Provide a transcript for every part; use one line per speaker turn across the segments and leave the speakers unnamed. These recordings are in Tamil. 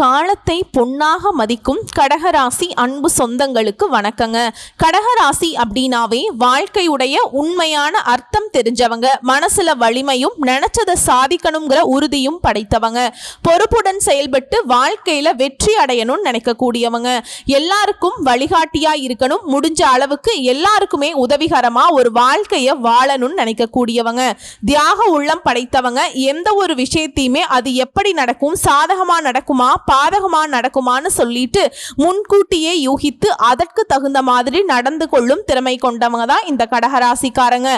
காலத்தை பொன்னாக மதிக்கும் கடகராசி அன்பு சொந்தங்களுக்கு வணக்கங்க. கடகராசி அப்படின்னாவே வாழ்க்கையுடைய உண்மையான அர்த்தம் தெரிஞ்சவங்க, மனசுல வலிமையும் நினைச்சதை சாதிக்கணுங்கிற உறுதியும் படைத்தவங்க, பொறுப்புடன் செயல்பட்டு வாழ்க்கையில வெற்றி அடையணும்னு நினைக்கக்கூடியவங்க, எல்லாருக்கும் வழிகாட்டியா இருக்கணும், முடிஞ்ச அளவுக்கு எல்லாருக்குமே உதவிகரமா ஒரு வாழ்க்கைய வாழணும்னு நினைக்கக்கூடியவங்க, தியாக உள்ளம் படைத்தவங்க. எந்த ஒரு விஷயத்தையுமே அது எப்படி நடக்கும், சாதகமா நடக்குமா பாதகமா நடக்குமான்னு சொல்லிட்டு முன்கூட்டியே யூகித்து அதற்கு தகுந்த மாதிரி நடந்து கொள்ளும் திறமை கொண்டவங்க தான் இந்த கடகராசிக்காரங்க.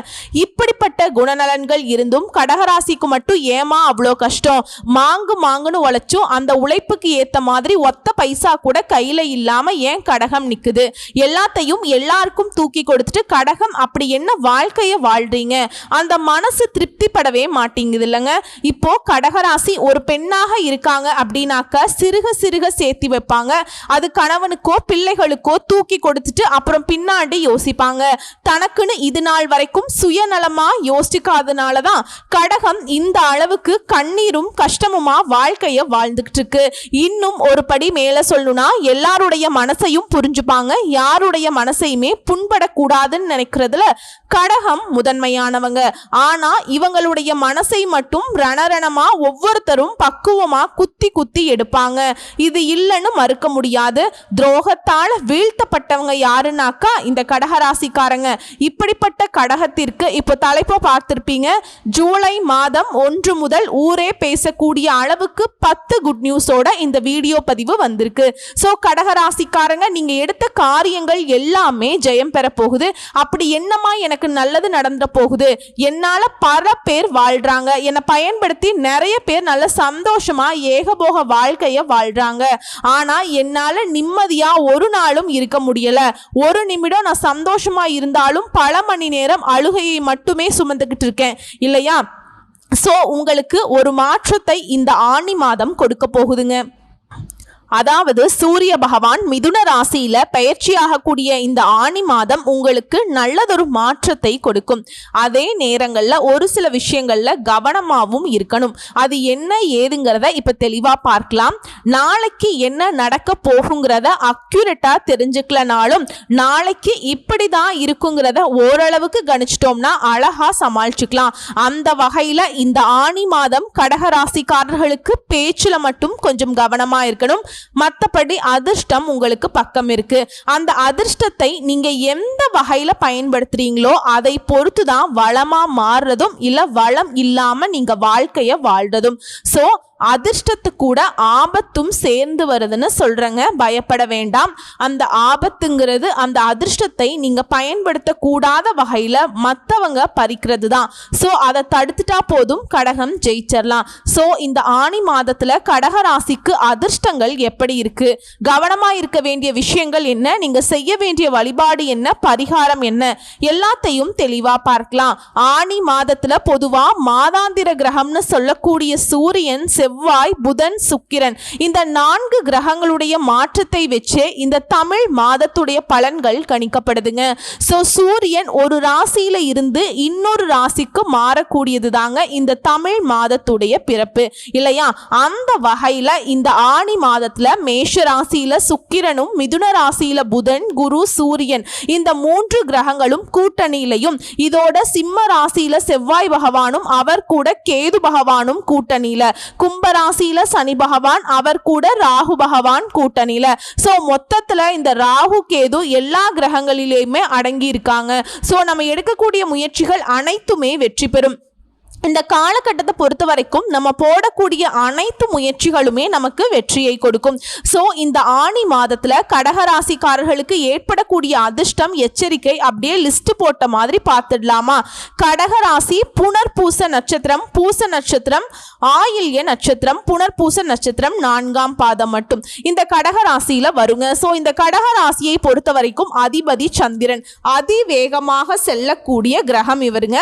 இப்படிப்பட்ட குணநலன்கள் இருந்தும் கடகராசிக்கு மட்டும் ஏமா அவ்வளோ கஷ்டம், மாங்குன்னு உழைச்சும் அந்த உழைப்புக்கு ஏத்த மாதிரி ஒத்த பைசா கூட கையில இல்லாம ஏன் கடகம் நிக்குது, எல்லாத்தையும் எல்லாருக்கும் தூக்கி கொடுத்துட்டு கடகம் அப்படி என்ன வாழ்க்கைய வாழ்றீங்க, அந்த மனசு திருப்திப்படவே மாட்டேங்குது இல்லைங்க. இப்போ கடகராசி ஒரு பெண்ணாக இருக்காங்க அப்படின்னாக்க சிறுக சிறுக சேர்த்தி வைப்பாங்க, அது கணவனுக்கோ பிள்ளைகளுக்கோ தூக்கி கொடுத்துட்டு அப்புறம் பின்னாடி யோசிப்பாங்க. தனக்குன்னு இது நாள் வரைக்கும் சுயநலமா யோசிக்காதனாலதான் கடகம் இந்த அளவுக்கு கண்ணீரும் கஷ்டமுமா வாழ்க்கைய வாழ்ந்துகிட்டு இருக்கு. இன்னும் ஒரு படி மேல சொல்லணும்னா எல்லாருடைய மனசையும் புரிஞ்சுப்பாங்க, யாருடைய மனசையுமே புண்படக்கூடாதுன்னு நினைக்கிறதுல கடகம் முதன்மையானவங்க. ஆனா இவங்களுடைய மனசை மட்டும் ரணரணமா ஒவ்வொருத்தரும் பக்குவமா குத்தி குத்தி எடுப்பாங்க. இது இல்லைன்னு மறுக்க முடியாது. துரோகத்தால் வீழ்த்தப்பட்டவங்க யாருன்னாக்கா இந்த கடகராசிக்காரங்க. இப்படிப்பட்ட கடகத்திற்கு இப்போ தலைப்போ பார்த்திருப்பீங்க, ஜூலை மாதம் 1 முதல் ஊரே பேசக்கூடிய அளவுக்கு 10 குட் நியூஸோட இந்த வீடியோ பதிவு வந்திருக்கு. ஸோ கடகராசிக்காரங்க நீங்க எடுத்த காரியங்கள் எல்லாமே ஜெயம் பெற போகுது. அப்படி என்னமா எனக்கு நல்லது நடந்த போகுது, என்னால பல பேர் வாழ்றாங்க, என்னை பயன்படுத்தி நிறைய பேர் நல்ல சந்தோஷமா ஏகபோக வாழ்க்கைய வாழ்றாங்க, ஆனா என்னால நிம்மதியா ஒரு நாளும் இருக்க முடியல, ஒரு நிமிடம் நான் சந்தோஷமா இருந்தாலும் பல மணி நேரம் அழுகையை மட்டுமே சுமந்துகிட்டு இருக்கேன் இல்லையா. சோ உங்களுக்கு ஒரு மாற்றத்தை இந்த ஆனி மாதம் கொடுக்க போகுதுங்க. அதாவது சூரிய பகவான் மிதுன ராசியில பயிற்சியாகக்கூடிய இந்த ஆனி மாதம் உங்களுக்கு நல்லதொரு மாற்றத்தை கொடுக்கும். அதே நேரங்கள்ல ஒரு சில விஷயங்கள்ல கவனமாகவும் இருக்கணும். அது என்ன ஏதுங்கிறத இப்ப தெளிவா பார்க்கலாம். நாளைக்கு என்ன நடக்க போகுங்கிறத அக்யூரேட்டா தெரிஞ்சுக்கலனாலும் நாளைக்கு இப்படிதான் இருக்குங்கிறத ஓரளவுக்கு கணிச்சிட்டோம்னா அழகா சமாளிச்சுக்கலாம். அந்த வகையில இந்த ஆனி மாதம் கடகராசிக்காரர்களுக்கு பேச்சுல மட்டும் கொஞ்சம் கவனமா இருக்கணும். மற்றபடி அதிர்ஷ்டம் உங்களுக்கு பக்கம் இருக்கு. அந்த அதிர்ஷ்டத்தை நீங்க எந்த வகையில பயன்படுத்துறீங்களோ அதை பொறுத்து தான் வளமா மாறுறதும் இல்ல வளம் இல்லாம நீங்க வாழ்க்கைய வாழ்றதும். சோ அதிர்ஷ்டத்து கூட ஆபத்தும் சேர்ந்து வருதுன்னு சொல்றேங்க, பயப்பட வேண்டாம். அந்த ஆபத்துங்கிறது அந்த அதிர்ஷ்டத்தை நீங்க பயன்படுத்த கூடாத வகையில மற்றவங்க பறிக்கிறது தான். ஸோ அதை தடுத்துட்டா போதும், கடகம் ஜெயிச்சிடலாம். ஸோ இந்த ஆனி மாதத்துல கடகராசிக்கு அதிர்ஷ்டங்கள் எப்படி இருக்கு, கவனமா இருக்க வேண்டிய விஷயங்கள் என்ன, நீங்க செய்ய வேண்டிய வழிபாடு என்ன, பரிகாரம் என்ன, எல்லாத்தையும் தெளிவா பார்க்கலாம். ஆனி மாதத்துல பொதுவா மாதாந்திர கிரகம்னு சொல்லக்கூடிய சூரியன், செவ்வாய், புதன், சுக்கிரன் இந்த 4 கிரகங்களுடைய மாற்றத்தை வச்சு இந்த தமிழ் மாதத்துடைய பலன்கள் கணிக்கப்படுதுங்க. சோ சூரியன் ஒரு ராசியில இருந்து இன்னொரு ராசிக்கு மாறக்கூடியது தாங்க இந்த தமிழ் மாதத்துடைய பிறப்பு இல்லையா. அந்த வகையில இந்த ஆனி மாதத்துல மேஷ ராசியில சுக்கிரனும், மிதுன ராசியில புதன், குரு, சூரியன் இந்த 3 கிரகங்களும் கூட்டணியிலையும், இதோட சிம்ம ராசியில செவ்வாய் பகவானும் அவர் கூட கேது பகவானும் கூட்டணியில, கும்பராசியில சனி பகவான் அவர் கூட ராகு பகவான் கூட்டணியில. சோ மொத்தத்துல இந்த ராகு கேது எல்லா கிரகங்களிலேயுமே அடங்கி இருக்காங்க. சோ நம்ம எடுக்கக்கூடிய முயற்சிகள் அனைத்துமே வெற்றி பெறும். இந்த காலகட்டத்தை பொறுத்த வரைக்கும் நம்ம போடக்கூடிய அனைத்து முயற்சிகளுமே நமக்கு வெற்றியை கொடுக்கும். ஸோ இந்த ஆனி மாதத்துல கடகராசிக்காரர்களுக்கு ஏற்படக்கூடிய அதிர்ஷ்டம் எச்சரிக்கை அப்படியே லிஸ்ட் போட்ட மாதிரி பார்த்துடலாமா. கடகராசி புனர்பூச நட்சத்திரம், பூச நட்சத்திரம், ஆயில்ய நட்சத்திரம், புனர்பூச நட்சத்திரம் 4ஆம் பாதம் மட்டும் இந்த கடகராசியில வருங்க. ஸோ இந்த கடகராசியை பொறுத்த வரைக்கும் அதிபதி சந்திரன், அதிவேகமாக செல்லக்கூடிய கிரகம் இவருங்க.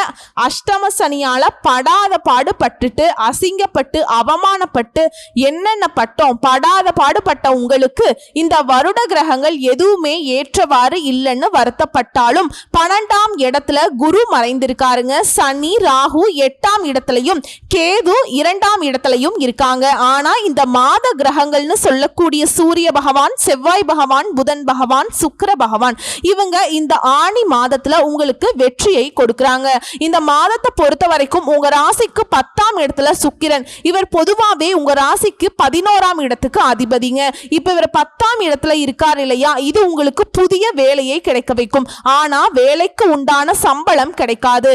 அஷ்டம சனியால படாத பாடுபட்டுட்டு அசிங்கப்பட்டு அவமானப்பட்டு என்னென்ன பட்டோம் படாத பாடுபட்ட உங்களுக்கு இந்த வருட கிரகங்கள் எதுவுமே ஏற்றவாறு இல்லைன்னு வருத்தப்பட்டாலும் 12ஆம் இடத்துல குரு மறைந்திருக்காருங்க. சனி ராகு 8ஆம் இடத்துலயும் கேது 2ஆம் இடத்துலயும் இருக்காங்க. ஆனா இந்த மாத கிரகங்கள்னு சொல்லக்கூடிய சூரிய பகவான், செவ்வாய் பகவான், புதன் பகவான், சுக்கிர பகவான் இவங்க இந்த ஆணி மாதத்துல உங்களுக்கு வெற்றியை கொடுக்கறாங்க. இந்த மாதத்தை பொறுத்த வரைக்கும் உங்க ராசிக்கு 10ஆம் இடத்துல சுக்கிரன், இவர் பொதுவாவே உங்க ராசிக்கு 11ஆம் இடத்துக்கு அதிபதிங்க. இப்ப இவர் 10ஆம் இடத்துல இருக்கார் இல்லையா, இது உங்களுக்கு புதிய வேலையை கிடைக்க வைக்கும். ஆனா வேலைக்கு உண்டான சம்பளம் கிடைக்காது.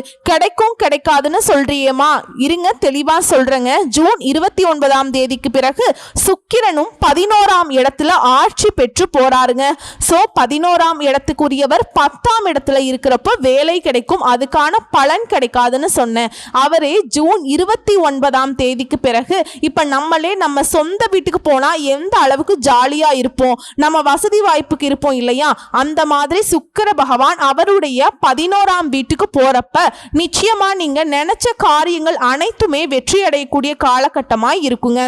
கிடைக்காதுன்னு சொல்றியேமா, இருங்க தெளிவா சொல்றேங்க. ஜூன் 29ஆம் தேதிக்கு பிறகு சுக்கிரனும் 11ஆம் இடத்துல ஆட்சி பெற்று போறாருங்க. சோ 11ஆம் இடத்துக்குரியவர் 10ஆம் இடத்துல இருக்கிறப்ப வேலை கிடைக்கும், அதுக்கான பலன் கிடைக்காதுன்னு சொன்னேன். அவரே ஜூன் 29ஆம் தேதிக்கு பிறகு இப்ப நம்மளே நம்ம சொந்த வீட்டுக்கு போனா எந்த அளவுக்கு ஜாலியா இருப்போம், நம்ம வசதி வாய்ப்புக்கு இருப்போம் இல்லையா, அந்த மாதிரி சுக்கிர பகவான் அவருடைய 11ஆம் வீட்டுக்கு போறப்ப நிச்சயமா நீங்க நினைச்ச காரியங்கள் அனைத்துமே வெற்றி அடையக்கூடிய காலகட்டமாய் இருக்குங்க.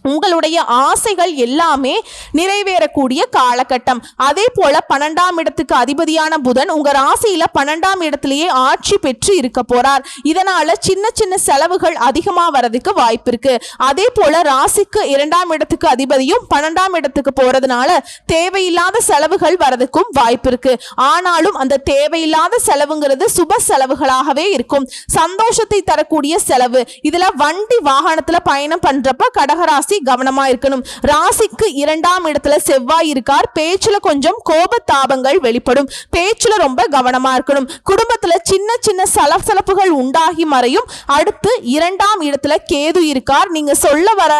உங்களுடைய ஆசைகள் எல்லாமே நிறைவேறக்கூடிய காலகட்டம். அதே போல 12ஆம் இடத்துக்கு அதிபதியான புதன் உங்க ராசியில 12ஆம் இடத்திலேயே ஆட்சி பெற்று இருக்க போறார். இதனால சின்ன சின்ன செலவுகள் அதிகமா வரதுக்கு வாய்ப்பு இருக்கு. அதே போல ராசிக்கு 2ஆம் இடத்துக்கு அதிபதியும் 12ஆம் இடத்துக்கு போறதுனால தேவையில்லாத செலவுகள் வரதுக்கும் வாய்ப்பு இருக்கு. ஆனாலும் அந்த தேவையில்லாத செலவுங்கிறது சுப செலவுகளாகவே இருக்கும். சந்தோஷத்தை தரக்கூடிய செலவு. இதுல வண்டி வாகனத்துல பயணம் பண்றப்ப கடகராசி கவனமா இருக்கணும். ராசிக்கு 2ஆம் இடத்துல செவ்வாய் இருக்கார். பேச்சுல கொஞ்சம் கோபத்தாபங்கள் வெளிப்படும். பேச்சுல ரொம்ப கவனமா இருக்கணும். குடும்பத்துல சின்ன சின்ன சலசலப்புகள் உண்டாகி மறையும். அடுத்து 2ஆம் இடத்துல கேது இருக்கார். நீங்க சொல்ல வர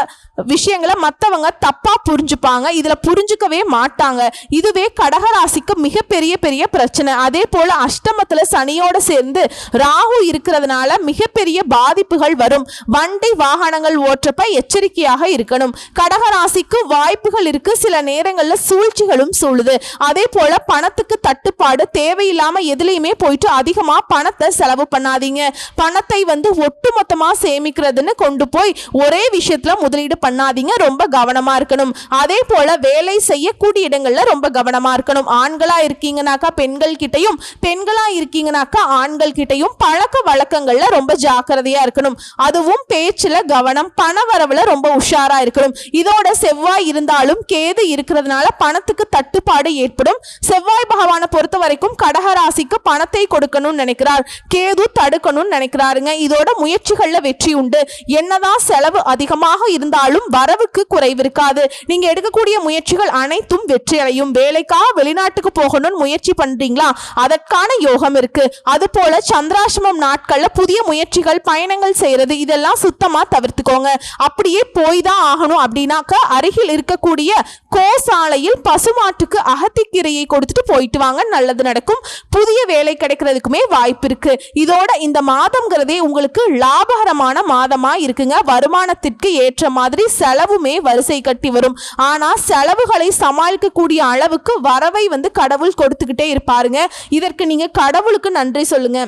விஷயங்களை மற்றவங்க தப்பா புரிஞ்சுப்பாங்க. இதுல புரிஞ்சுக்கவே மாட்டாங்க. இதுவே கடகராசிக்கு மிகப்பெரிய பிரச்சனை. அதே போல அஷ்டமத்துல சனியோட சேர்ந்து ராகு இருக்கிறதுனால மிகப்பெரிய பாதிப்புகள் வரும். வண்டி வாகனங்கள் ஓட்டுறப்ப எச்சரிக்கையாக இருக்கணும். கடகராசிக்கு வாய்ப்புகள் இருக்கு, சில நேரங்கள்ல சூழ்ச்சிகளும் சூழுது. அதே போல பணத்துக்கு தட்டுப்பாடு. தேவையில்லாம எதுலையுமே போயிட்டு அதிகமா பணத்தை செலவு பண்ணாதீங்க. பணத்தை ஒட்டுமொத்தமா சேமிக்கிறதுன்னு கொண்டு போய் ஒரே விஷயத்துல முதலீடு பண்ணாதீங்க. ரொம்ப கவனமா இருக்கணும். அதே போல வேலை செய்யக்கூடிய இடங்கள்ல ரொம்ப கவனமா இருக்கணும். ஆண்களா இருக்கீங்கனாக்கா பெண்கள் கிட்டையும், பெண்களா இருக்கீங்கனாக்கா ஆண்கள் கிட்டையும் பழக்க வழக்கங்கள்ல ரொம்ப ஜாக்கிரதையா இருக்கணும். அதுவும் பேச்சுல கவனம், பண வரவுல ரொம்ப உஷாரா இருக்கணும். இதோட செவ்வாய் இருந்தாலும் கேது இருக்கிறதுனால பணத்துக்கு தட்டுப்பாடு ஏற்படும். செவ்வாய் பகவானை பொறுத்த வரைக்கும் கடகராசிக்கு பணத்தை கொடுக்கணும்னு நினைக்கிறார், கேது தடுக்கணும்னு நினைக்கிறாருங்க. இதோட முயற்சிகள்ல வெற்றி உண்டு. என்னதான் செலவு அதிகமாக இருந்தாலும் வரவுக்கு குறைவு இருக்காது. நீங்க எடுக்கக்கூடிய முயற்சிகள் அனைத்தும் வெற்றி அடையும். வேலைக்காக வெளிநாட்டுக்கு போகணும்னு முயற்சி பண்றீங்களா, அதற்கான யோகம் இருக்கு. அது போல சந்திராசிரமம் நாட்கள்ல புதிய முயற்சிகள், பயணங்கள் செய்யறது இதெல்லாம் சுத்தமா தவிர்த்துக்கோங்க. அப்படியே போய் தான் ஆகணும் அப்படின்னாக்க அருகில் இருக்கக்கூடிய கோசாலையில் பசுமாட்டுக்கு அகத்திக்கீரையை கொடுத்துட்டு போயிட்டு வாங்க, நல்லது நடக்கும். புதிய வேலை கிடைக்கிறதுக்குமே வாய்ப்பு இருக்கு. இதோட இந்த மாதம்ங்கிறதே உங்களுக்கு லாபகரமான மாதமா இருக்குங்க. வருமானத்திற்கு ஏற்ற மாதிரி செலவுமே வரிசை கட்டி வரும். ஆனா செலவுகளை சமாளிக்கக்கூடிய அளவுக்கு வரவை கடவுள் கொடுத்துக்கிட்டே இருப்பாருங்க. இதற்கு நீங்க கடவுளுக்கு நன்றி சொல்லுங்க.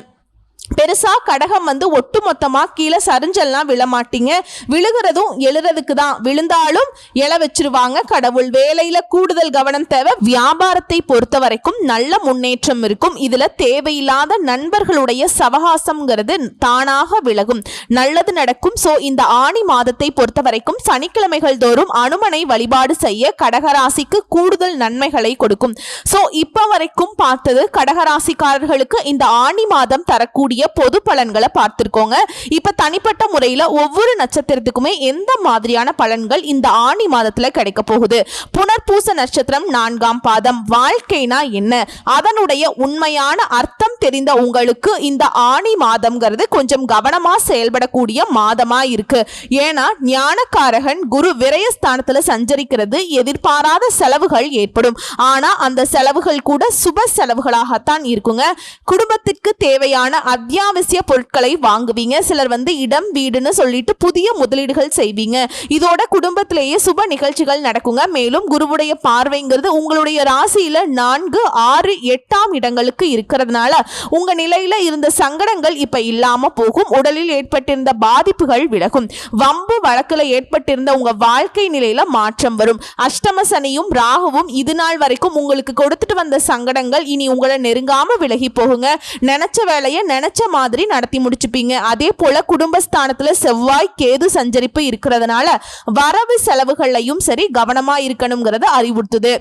பெருசா கடகம் ஒட்டுமொத்தமா கீழே சரிஞ்செல்லாம் விழமாட்டீங்க. விழுகிறதும் எழுறதுக்கு தான். விழுந்தாலும் எழ வச்சிருவாங்க கடவுள். வேலையில கூடுதல் கவனம் தேவை. வியாபாரத்தை பொறுத்த வரைக்கும் நல்ல முன்னேற்றம் இருக்கும். இதுல தேவையில்லாத நண்பர்களுடைய சவகாசம்ங்கிறது தானாக விலகும், நல்லது நடக்கும். சோ இந்த ஆணி மாதத்தை பொறுத்த வரைக்கும் சனிக்கிழமைகள் தோறும் அனுமனை வழிபாடு செய்ய கடகராசிக்கு கூடுதல் நன்மைகளை கொடுக்கும். சோ இப்ப வரைக்கும் பார்த்தது கடகராசிக்காரர்களுக்கு இந்த ஆணி மாதம் தரக்கூடிய பொது பலன்களை பார்த்திருக்கோங்க. இப்ப தனிப்பட்ட முறையில ஒவ்வொரு நட்சத்திரத்துக்குமே எந்த மாதிரியான பலன்கள் இந்த ஆணி மாதத்துல கிடைக்க போகுது. புனர்பூச நட்சத்திரம் 4ஆம் பாதம். வாழ்க்கைனா என்ன, அதனுடைய உண்மையான அர்த்தம் தெரிந்த உங்களுக்கு இந்த ஆணி மாதம்ங்கிறது கொஞ்சம் கவனமா செயல்படக்கூடிய மாதமா இருக்கு. ஏன்னா ஞானக்காரகன் குரு விரயஸ்தானத்துல சஞ்சரிக்கிறது. எதிர்பாராத செலவுகள் ஏற்படும். ஆனா அந்த செலவுகள் கூட சுப செலவுகளாகத்தான் இருக்குங்க. குடும்பத்திற்கு தேவையான அத்தியாவசிய பொருட்களை வாங்குவீங்க. சிலர் இடம் வீடுன்னு சொல்லிட்டு புதிய முதலீடுகள் செய்வீங்க. இதோட குடும்பத்திலேயே சுப நிகழ்ச்சிகள் நடக்குங்க. மேலும் குருவுடைய பார்வைங்கிறது உங்களுடைய ராசியில 4, 6, 8ஆம் இடங்களுக்கு இருக்கிறதுனால உங்க நிலையில இருந்த சங்கடங்கள் இப்ப இல்லாம போகும். உடலில் ஏற்பட்டிருந்த பாதிப்புகள் விலகும். வம்பு வழக்குல ஏற்பட்டிருந்த உங்க வாழ்க்கை நிலையில மாற்றம் வரும். அஷ்டம சனியும் ராகுவும் இது நாள் வரைக்கும் உங்களுக்கு கொடுத்துட்டு வந்த சங்கடங்கள் இனி உங்களை நெருங்காம விலகி போகுங்க. நினைச்ச வேலையை நினைச்ச மாதிரி நடத்தி முடிச்சுப்பீங்க. அதே போல குடும்பஸ்தானத்துல செவ்வாய் கேது சஞ்சரிப்பு இருக்கிறதுனால வரவு செலவுகள்லையும் சரி கவனமா இருக்கணுங்கிறத அறிவுறுத்துது.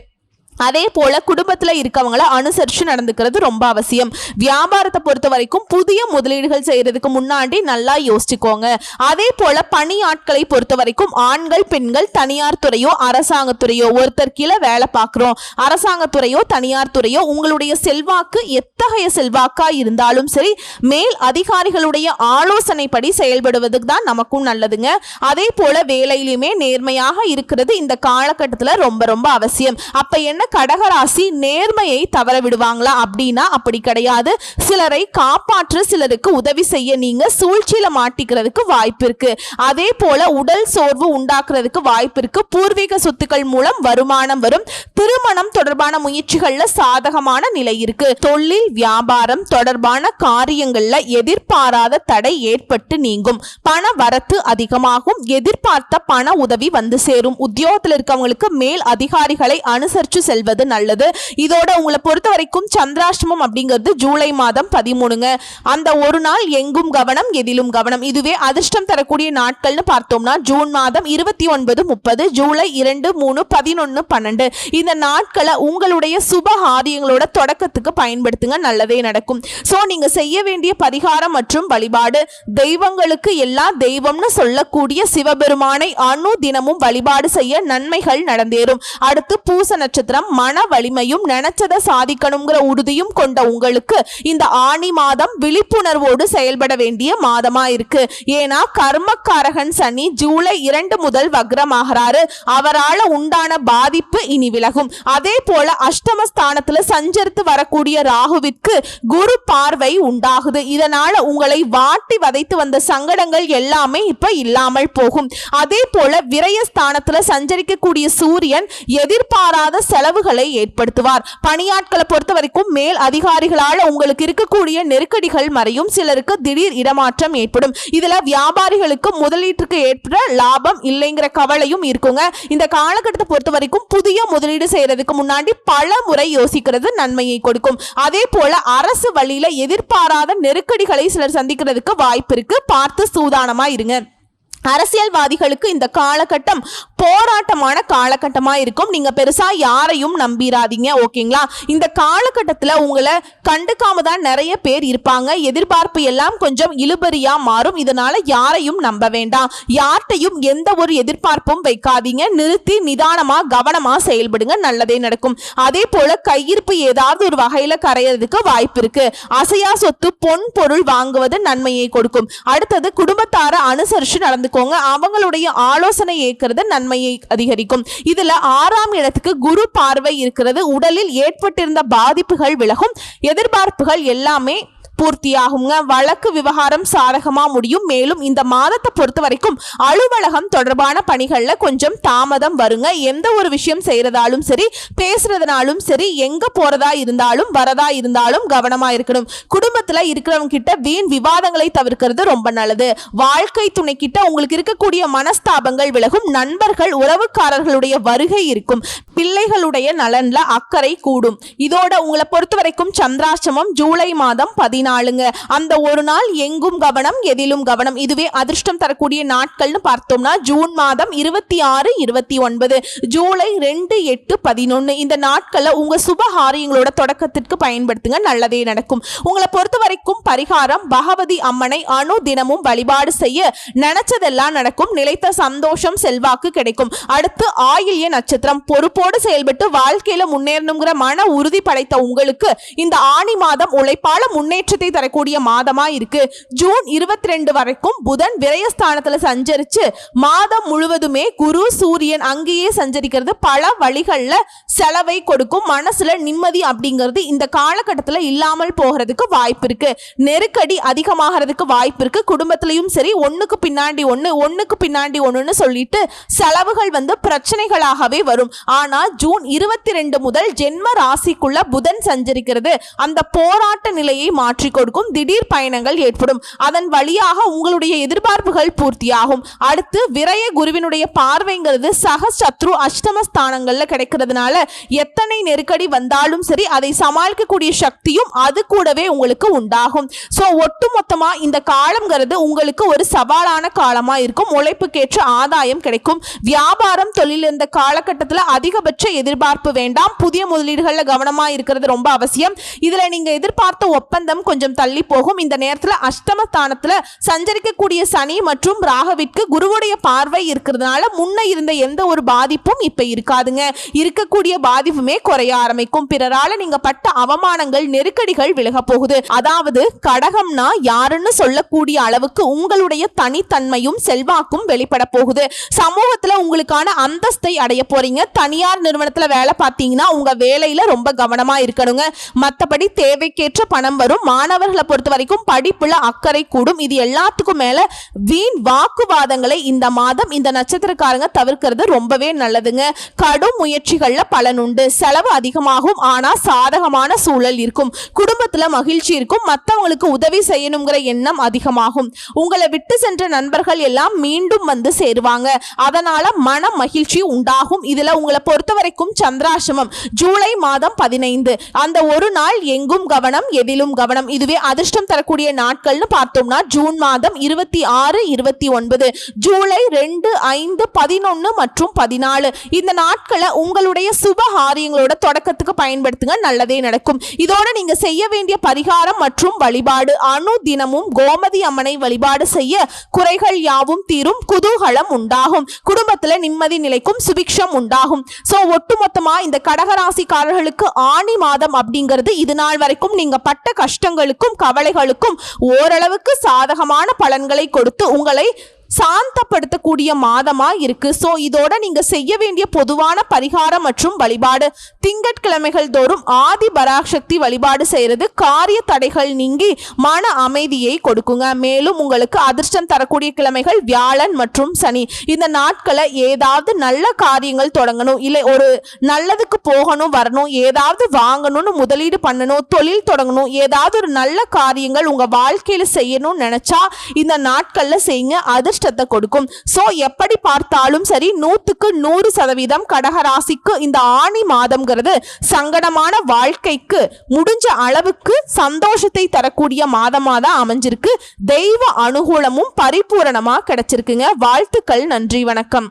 அதே போல குடும்பத்துல இருக்கவங்கள அனுசரிச்சு நடந்துக்கிறது ரொம்ப அவசியம். வியாபாரத்தை பொறுத்த வரைக்கும் புதிய முதலீடுகள் செய்யறதுக்கு முன்னாடி நல்லா யோசிச்சுக்கோங்க. அதே போல பணி ஆட்களை பொறுத்த வரைக்கும் ஆண்கள் பெண்கள் தனியார் துறையோ அரசாங்கத்துறையோ ஒருத்தர் கீழே வேலை பார்க்கிறோம். அரசாங்கத்துறையோ தனியார் துறையோ உங்களுடைய செல்வாக்கு எத்தகைய செல்வாக்கா இருந்தாலும் சரி மேல் அதிகாரிகளுடைய ஆலோசனைப்படி செயல்படுவதுக்கு தான் நமக்கும் நல்லதுங்க. அதே போல வேலையிலுமே நேர்மையாக இருக்கிறது இந்த காலகட்டத்துல ரொம்ப ரொம்ப அவசியம். அப்ப என்ன கடகராசி நேர்மையை தவற விடுவாங்களா அப்படின்னா அப்படி கிடையாது. சிலரை காப்பாற்ற சிலருக்கு உதவி செய்ய நீங்க சூழ்ச்சியில மாட்டிக்கிறதுக்கு வாய்ப்பு இருக்கு. அதே போல உடல் சோர்வு உண்டாக்குறதுக்கு வாய்ப்பு இருக்கு. பூர்வீக சொத்துக்கள் மூலம் வருமானம் வரும். திருமணம் தொடர்பான முயற்சிகள்ல சாதகமான நிலை இருக்கு. தொழில் வியாபாரம் தொடர்பான காரியங்கள்ல எதிர்பாராத தடை ஏற்பட்டு நீங்கும். பண வரத்து அதிகமாகும். எதிர்பார்த்த பண உதவி வந்து சேரும். உத்தியோகத்தில் இருக்கவங்களுக்கு மேல் அதிகாரிகளை அனுசரிச்சு செல்வது நல்லது. இதோட உங்களை பொறுத்த வரைக்கும் சந்திராஷ்டமம் அப்படிங்கிறது ஜூலை மாதம் 13ங்க. அந்த ஒரு நாள் எங்கும் கவனம் எதிலும் கவனம். இதுவே அதிர்ஷ்டம் தரக்கூடிய நாட்கள்னு பார்த்தோம்னா ஜூன் மாதம் 29, 30, ஜூலை 2, 3, 11, 12 இந்த நாட்களை உங்களுடைய சுப காரியங்களோட தொடக்கத்துக்கு பயன்படுத்துங்க. நல்லதே நடக்கும். சோ நீங்க செய்ய வேண்டிய பரிகாரம் மற்றும் வழிபாடு தெய்வங்களுக்கு எல்லா தெய்வம்னு சொல்லக்கூடிய சிவபெருமானை தினமும் வழிபாடு செய்ய நன்மைகள் நடந்தேறும். அடுத்து பூச நட்சத்திரம் மன வலிமையும் நினைச்சதை சாதிக்கணுங்கிற உறுதியும் கொண்ட உங்களுக்கு இந்த ஆனி மாதம் விழிப்புணர்வோடு செயல்பட வேண்டிய மாதமா இருக்கு. ஏன்னா கர்மக்காரகன் சனி ஜூலை 2 முதல் வக்ரமாகிறாரு. அவரால் உண்டான பாதிப்பு இனி விலகும். அதே போல அஷ்டமஸ்தானத்துல சஞ்சரித்து வரக்கூடிய ராகுவிற்கு குரு பார்வை உண்டாகுது. இதனால உங்களை வாட்டி வதைத்து வந்த சங்கடங்கள் எல்லாமே இப்ப இல்லாமல் போகும். அதே போல விரயஸ்தானத்துல சஞ்சரிக்கக்கூடிய சூரியன் எதிர்பாராத செலவுகளை ஏற்படுத்துவார். பணியாட்களை பொறுத்த வரைக்கும் மேல் அதிகாரிகளால் உங்களுக்கு இருக்கக்கூடிய நெருக்கடிகள் மறையும். சிலருக்கு திடீர் இடமாற்றம் ஏற்படும். இதுல வியாபாரிகளுக்கு முதலீட்டுக்கு ஏற்ப லாபம் இல்லைங்கிற கவலையும் இருக்குங்க. இந்த காலகட்டத்தை பொறுத்த வரைக்கும் புதிய முதலீடு செய்யறதுக்கு முன்னாடி பல முறை யோசிக்கிறது நன்மையை கொடுக்கும். அதே போல அரசு வழியில எதிர்பாராத நெருக்கடிகளை சிலர் சந்திக்கிறதுக்கு வாய்ப்பு இருக்கு. பார்த்து சூதானமா இருங்க. அரசியல்வாதிகளுக்கு இந்த காலகட்டம் போராட்டமான காலகட்டமா இருக்கும். நீங்க பெருசா யாரையும் நம்பிராதீங்க. ஓகேங்களா? இந்த காலகட்டத்துல உங்களை கண்டுக்காம தான் நிறைய பேர் இருப்பாங்க. எதிர்பார்ப்பு எல்லாம் கொஞ்சம் இழுபறியா மாறும். இதனால யாரையும் நம்ப வேண்டாம். யார்கிட்டையும் எந்த ஒரு எதிர்பார்ப்பும் வைக்காதீங்க. நிறுத்தி நிதானமா கவனமா செயல்படுங்க. நல்லதே நடக்கும். அதே போல கையிருப்பு ஏதாவது ஒரு வகையில கரையிறதுக்கு வாய்ப்பு இருக்கு. அசையா சொத்து பொன் பொருள் வாங்குவது நன்மையை கொடுக்கும். அடுத்தது குடும்பத்தார அனுசரிச்சு நடந்துக்கோங்க. அவங்களுடைய ஆலோசனை ஏற்கிறது நன்மையை அதிகரிக்கும். இதுல 6ஆம் இடத்துக்கு குரு பார்வை இருக்கிறது. உடலில் ஏற்பட்டிருந்த பாதிப்புகள் விலகும். எதிர்பார்ப்புகள் எல்லாமே பூர்த்தியாகுங்க. வழக்கு விவகாரம் சாதகமா முடியும். மேலும் இந்த மாதத்தை பொறுத்த வரைக்கும் அலுவலகம் தொடர்பான பணிகள்ல கொஞ்சம் தாமதம் வருங்க. எந்த ஒரு விஷயம் செய்யறதாலும் சரி பேசுறதுனாலும் சரி எங்க போறதா இருந்தாலும் வரதா இருந்தாலும் கவனமா இருக்கணும். குடும்பத்துல இருக்கிறவங்க கிட்ட வீண் விவாதங்களை தவிர்க்கிறது ரொம்ப நல்லது. வாழ்க்கை துணை கிட்ட உங்களுக்கு இருக்கக்கூடிய மனஸ்தாபங்கள் விலகும். நண்பர்கள் உறவுக்காரர்களுடைய வருகை இருக்கும். பிள்ளைகளுடைய நலன்ல அக்கறை கூடும். இதோட உங்களை பொறுத்த வரைக்கும் சந்திராஷ்டமம் ஜூலை மாதம் 14 அந்த ஒரு நாள் எங்கும் கவனம் எதிலும் கவனம். இதுவே அதிர்ஷ்டம் தரக்கூடிய நாட்கள்னு பார்த்தோம்னா ஜூன் மாதம் 26, 29, ஜூலை 2, 8, 11 இந்த நாட்கள்ல உங்க சுபகாரியங்களோட தொடக்கத்திற்கு பயன்படுத்துங்க. நல்லதே நடக்கும். உங்களை பொறுத்த வரைக்கும் பரிகாரம் பகவதி அம்மனை தினமும் வழிபாடு செய்ய நினைச்சது நினைத்ததெல்லாம் நடக்கும், நிலைத்த சந்தோஷம் செல்வாக்கு கிடைக்கும். அடுத்து ஆயில்ய நட்சத்திரம், பொறுப்போடு செயல்பட்டு வாழ்க்கையில முன்னேறணுங்கிற மன உறுதி படைத்த உங்களுக்கு இந்த ஆனி மாதம் உழைப்பால முன்னேற்றத்தை தரக்கூடிய மாதமா இருக்கு. ஜூன் 22 வரைக்கும் புதன் விரயஸ்தானத்துல சஞ்சரிச்சு மாதம் முழுவதுமே குரு சூரியன் அங்கேயே சஞ்சரிக்கிறது பல வழிகள்ல செலவை கொடுக்கும். மனசுல நிம்மதி அப்படிங்கிறது இந்த காலகட்டத்துல இல்லாமல் போகிறதுக்கு வாய்ப்பு இருக்கு. நெருக்கடி அதிகமாகிறதுக்கு வாய்ப்பு இருக்கு. குடும்பத்திலையும் சரி ஒண்ணுக்கு பின்னாடி ஒண்ணுன்னு சொல்லிட்டு செலவுகள் பிரச்சனைகளாகவே வரும். ஆனா ஜூன் 22 முதல் ஜென்ம ராசிக்குள்ள புதன் சஞ்சரிக்கிறது அந்த போராட்ட நிலையை மாற்றி கொடுக்கும். திடீர் பயணங்கள் ஏற்படும். அதன் வழியாக உங்களுடைய எதிர்பார்ப்புகள் பூர்த்தியாகும். அடுத்து விரய குருவினுடைய பார்வைங்கிறது சக சத்ரு அஷ்டமஸ்தானங்கள்ல கிடைக்கிறதுனால எத்தனை நெருக்கடி வந்தாலும் சரி அதை சமாளிக்கக்கூடிய சக்தியும் அது கூடவே உங்களுக்கு உண்டாகும். சோ ஒட்டுமொத்தமா இந்த காலம்ங்கிறது உங்களுக்கு ஒரு சவாலான காலமா இருக்கும். உழைப்புக்கேற்ற ஆதாயம் கிடைக்கும். வியாபாரம் தொழில் இந்த காலகட்டத்தில் அதிகபட்ச எதிர்பார்ப்பு வேண்டாம். புதிய முதலீடுகள்ல கவனமா இருக்கிறது ரொம்ப அவசியம். இதுல நீங்க எதிர்பார்த்த ஒப்பந்தம் கொஞ்சம் தள்ளி போகும். இந்த நேரத்தில் அஷ்டமஸ்தானத்துல சஞ்சரிக்கக்கூடிய சனி மற்றும் ராகுவிற்கு குருவுடைய பார்வை இருக்கிறதுனால முன்ன இருந்த எந்த ஒரு பாதிப்பும் இப்ப இருக்காதுங்க. இருக்கக்கூடிய பாதிப்புமே குறைய ஆரம்பிக்கும். பிறரால நீங்க பட்ட அவமானங்கள் நெருக்கடிகள் விலக போகுது. அதாவது கடகம்னா யாருன்னு சொல்லக்கூடிய அளவுக்கு உங்களுடைய தனித்தன்மையும் செல்வாக்கும் வெளிப்பட போகுது. சமூகத்துல உங்களுக்கான அந்தஸ்தை அடைய போறீங்க. தனியார் நிறுவனத்துல வேலை பார்த்தீங்கன்னா உங்க வேலையில ரொம்ப கவனமா இருக்கணுங்க. மற்றபடி தேவைக்கேற்ற பணம் வரும். மாணவர்களை பொறுத்த வரைக்கும் படிப்புல அக்கறை கூடும். இது எல்லாத்துக்கும் மேல வீண் வாக்குவாதங்களை இந்த மாதம் இந்த நட்சத்திரக்காரங்க தவிர்க்கிறது ரொம்பவே நல்லதுங்க. கடும் முயற்சிகள்ல பலன் உண்டு. செலவு அதிகமாகும். ஆனா சாதகமான சூழல் இருக்கும். குடும்பத்துல மகிழ்ச்சி இருக்கும். மற்றவங்களுக்கு உதவி செய்யணுங்கிற எண்ணம் அதிகமாகும். உங்களை விட்டு சென்ற நண்பர்கள் எல்லாம் மீண்டும் சேருவாங்க. அதனால மன மகிழ்ச்சி உண்டாகும். இதுல உங்களை பொறுத்த வரைக்கும் சந்திராசிரமம் ஜூலை மாதம் 15 அந்த ஒரு நாள் எங்கும் கவனம் எதிலும் கவனம். இதுவே அதிர்ஷ்டம் தரக்கூடிய நாட்கள்னு பார்த்தோம்னா ஜூன் மாதம் 26, 29, ஜூலை 2, 5, 11 மற்றும் 14 இந்த நாட்களை உங்களுடைய சுபகாரியங்களோட தொடக்கத்துக்கு பயன்படுத்துங்க. நல்லதே நடக்கும். இதோட நீங்க செய்ய வேண்டிய பரிகாரம் மற்றும் வழிபாடு அணு தினமும் கோமதி அம்மனை வழிபாடு செய்ய குறைகள் யாவும் தீரும். குதூகலம் உண்டாகும். குடும்பத்துல நிம்மதி நிலைக்கும். சுபிக்ஷம் உண்டாகும். சோ ஒட்டுமொத்தமா இந்த கடகராசிக்காரர்களுக்கு ஆனி மாதம் அப்படிங்கிறது இது நாள் வரைக்கும் நீங்க பட்ட கஷ்டங்களுக்கும் கவலைகளுக்கும் ஓரளவுக்கு சாதகமான பலன்களை கொடுத்து உங்களை சாந்தப்படுத்தக்கூடிய மாதமா இருக்கு. சோ இதோட நீங்க செய்ய வேண்டிய பொதுவான பரிகாரம் மற்றும் வழிபாடு திங்கட்கிழமைகள் தோறும் ஆதி பராசக்தி வழிபாடு செய்யறது காரிய தடைகள் நீங்கி மன அமைதியை கொடுக்குங்க. மேலும் உங்களுக்கு அதிர்ஷ்டம் தரக்கூடிய கிழமைகள் வியாழன் மற்றும் சனி. இந்த நாட்களை ஏதாவது நல்ல காரியங்கள் தொடங்கணும், இல்லை ஒரு நல்லதுக்கு போகணும் வரணும், ஏதாவது வாங்கணும்னு முதலீடு பண்ணணும், தொழில் தொடங்கணும், ஏதாவது ஒரு நல்ல காரியங்கள் உங்க வாழ்க்கையில செய்யணும்னு நினைச்சா இந்த நாட்கள்ல செய்யுங்க. அதிர்ஷ்டத்தை கொடுக்கும். சோ எப்படி பார்த்தாலும் சரி 100க்கு 100% கடகராசிக்கு இந்த ஆனி மாதம்ங்கிறது சங்கடமான வாழ்க்கைக்கு முடிஞ்ச அளவுக்கு சந்தோஷத்தை தரக்கூடிய மாதமாதான் அமைஞ்சிருக்கு. தெய்வ அனுகூலமும் பரிபூரணமா கிடைச்சிருக்குங்க. வாழ்த்துக்கள். நன்றி, வணக்கம்.